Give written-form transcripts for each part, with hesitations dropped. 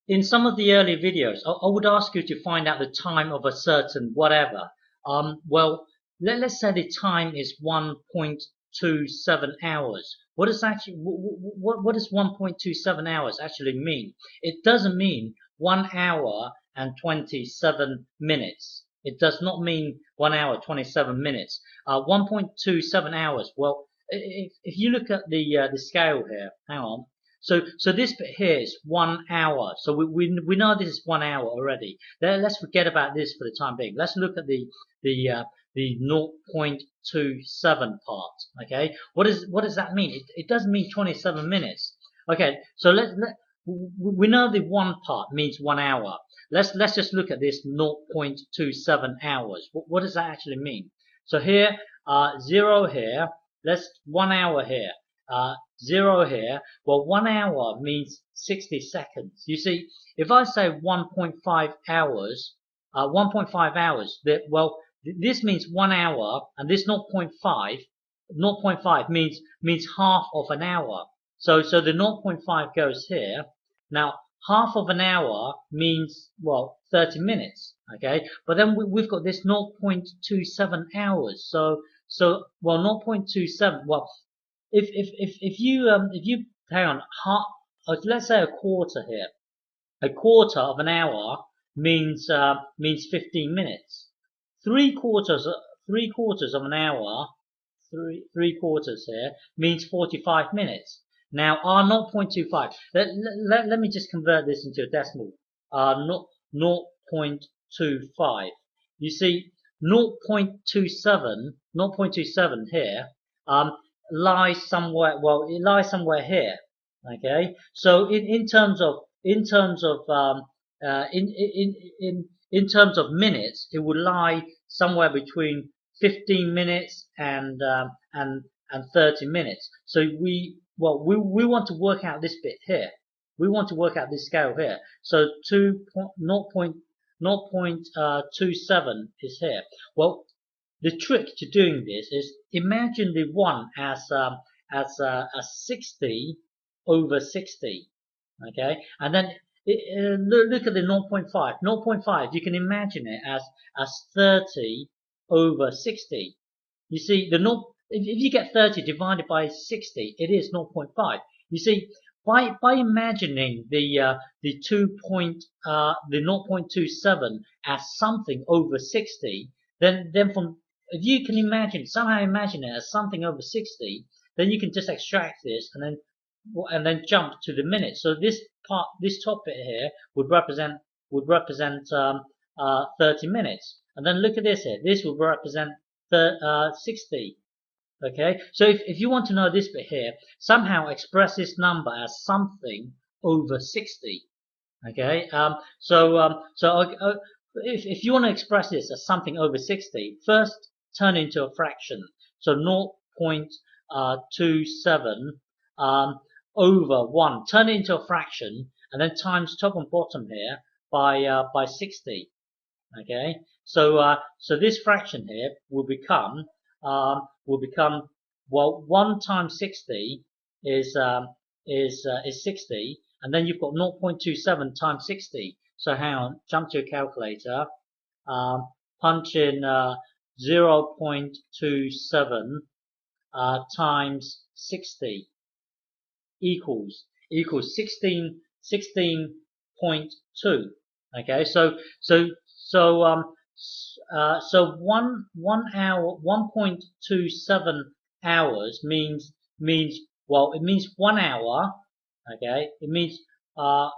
in some of the early videos, I would ask you to find out the time of a certain whatever. Well, let's say the time is 1.27 hours. What does actually what does 1.27 hours actually mean? It doesn't mean 1 hour and 27 minutes. It does not mean 1 hour 27 minutes. 1.27 hours. Well, if you look at the scale here, hang on. So this bit here is 1 hour. So we know this is 1 hour already. Let's forget about this for the time being. Let's look at the 0.27 part. Okay, what does that mean? It doesn't mean 27 minutes. Okay, so we know the one part means 1 hour. Let's just look at this 0.27 hours. What does that actually mean? So here, zero here. Let's 1 hour here. Zero here. Well, 1 hour means 60 seconds. You see, if I say 1.5 hours, 1.5 hours, well, this means 1 hour, and this 0.5, 0.5 means half of an hour. So the 0.5 goes here. Now, half of an hour means, well, 30 minutes. Okay, but then we've got this 0.27 hours. Well, 0.27. Well, if you hang on, let's say a quarter here. A quarter of an hour means 15 minutes. Three quarters of an hour, three quarters here means 45 minutes. Now R 0.25. Let me just convert this into a decimal. 0.25. You see, 0.27 here lies somewhere. Well, it lies somewhere here. Okay. So in terms of in terms of in terms of minutes, it would lie somewhere between 15 minutes and 30 minutes. So we want to work out this bit here. We want to work out this scale here. So 0.27 is here. Well, the trick to doing this is imagine the one as 60 over 60. Okay, and then look at the 0.5. 0.5, you can imagine it as 30 over 60. You see, if you get 30 divided by 60, it is 0.5. You see, by imagining the 0.27 as something over 60, then from if you can somehow imagine it as something over 60, then you can just extract this and then jump to the minutes. So this top bit here would represent 30 minutes, and then look at this here. This would represent 60. Okay, so if you want to know this bit here, somehow express this number as something over 60. Okay, if you want to express this as something over 60, first turn into a fraction. So 0.27 over 1. Turn it into a fraction, and then times top and bottom here by 60. Okay, so this fraction here will become well, 1 times 60 is 60, and then you've got 0.27 times 60. So hang on, jump to a calculator, punch in 0.27 times 60 equals 16.2. Okay, so 1 hour 1.27 hours means well, it means 1 hour. Okay, it means 1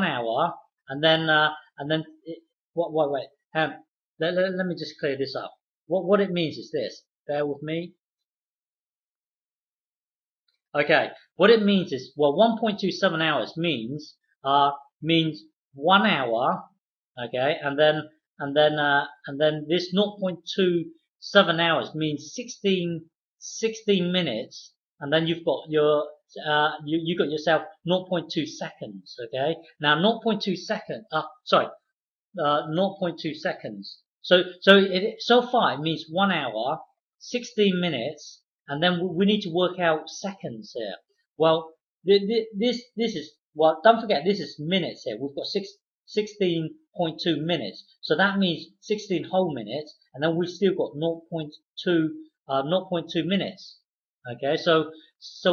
hour, and then wait, let me just clear this up. What it means is this. Bear with me. Okay, what it means is, well, 1.27 hours means 1 hour. Okay, and then this 0.27 hours means 16 minutes, and then you've got your you got yourself 0.2 seconds. Okay, now 0.2 seconds. 0.2 seconds. So far it means 1 hour, 16 minutes, and then we need to work out seconds here. Well, this is well, don't forget this is minutes here. We've got 16.2 minutes. So that means 16 whole minutes, and then we've still got 0.2 minutes. Okay, so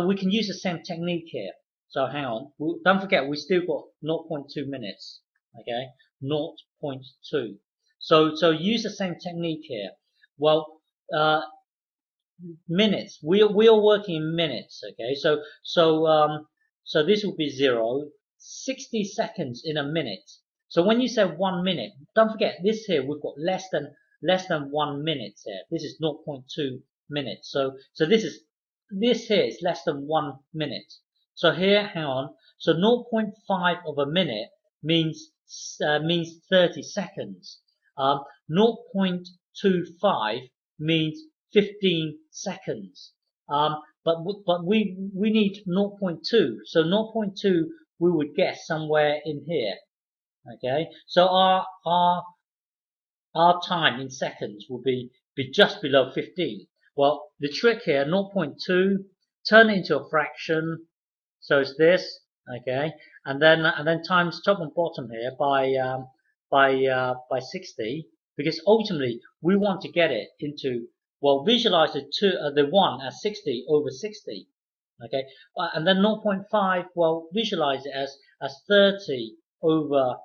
we can use the same technique here. So hang on, don't forget we still got 0.2 minutes. Okay, 0.2. So use the same technique here. Well, minutes. We are working in minutes. Okay, so this will be 60 seconds in a minute. So when you say 1 minute, don't forget this here we've got less than 1 minute here. This is 0.2 minutes. So this here is less than 1 minute. So here, hang on. So 0.5 of a minute means 30 seconds. 0.25 means 15 seconds. But we need 0.2. So 0.2 we would guess somewhere in here. Okay. So our time in seconds will be just below 15. Well, the trick here, 0.2, turn it into a fraction. So it's this. Okay. And then times top and bottom here by 60, because ultimately we want to get it into, well, visualize the 1 as 60 over 60. Okay, and then 0.5, well, visualize it as 30 over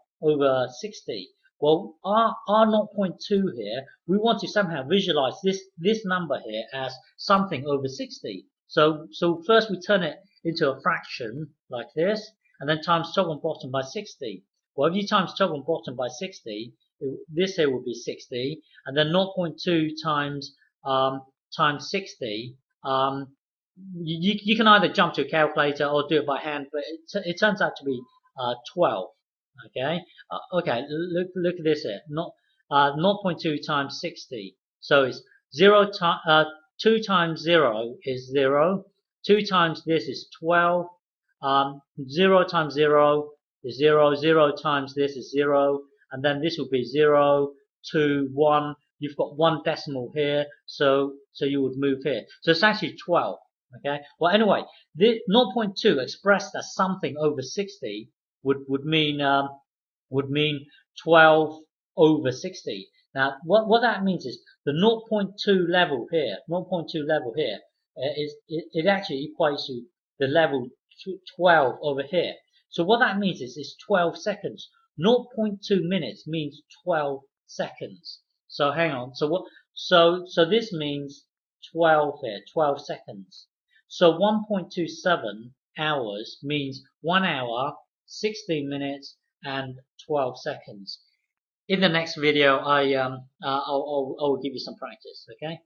60. Well, our 0.2 here, we want to somehow visualize this number here as something over 60. So first we turn it into a fraction like this, and then times top and bottom by 60. Well, if you times top and bottom by 60, this here will be 60, and then 0.2 times 60. You can either jump to a calculator or do it by hand, but it turns out to be 12. Okay. Okay. Look at this here. 0.2 times 60. So it's 2 times 0 is 0. 2 times this is 12. 0 times 0 is 0. 0 times this is 0. And then this will be 0, 2, 1. You've got 1 decimal here, so you would move here. So it's actually 12. Okay. Well, anyway, the 0.2 expressed as something over 60 would mean 12 over 60. Now, what that means is the 0.2 level here, it actually equates to the level 12 over here. So what that means is it's 12 seconds. 0.2 minutes means 12 seconds. So hang on. So this means 12 here, 12 seconds. So 1.27 hours means 1 hour, 16 minutes, and 12 seconds. In the next video, I will give you some practice. Okay.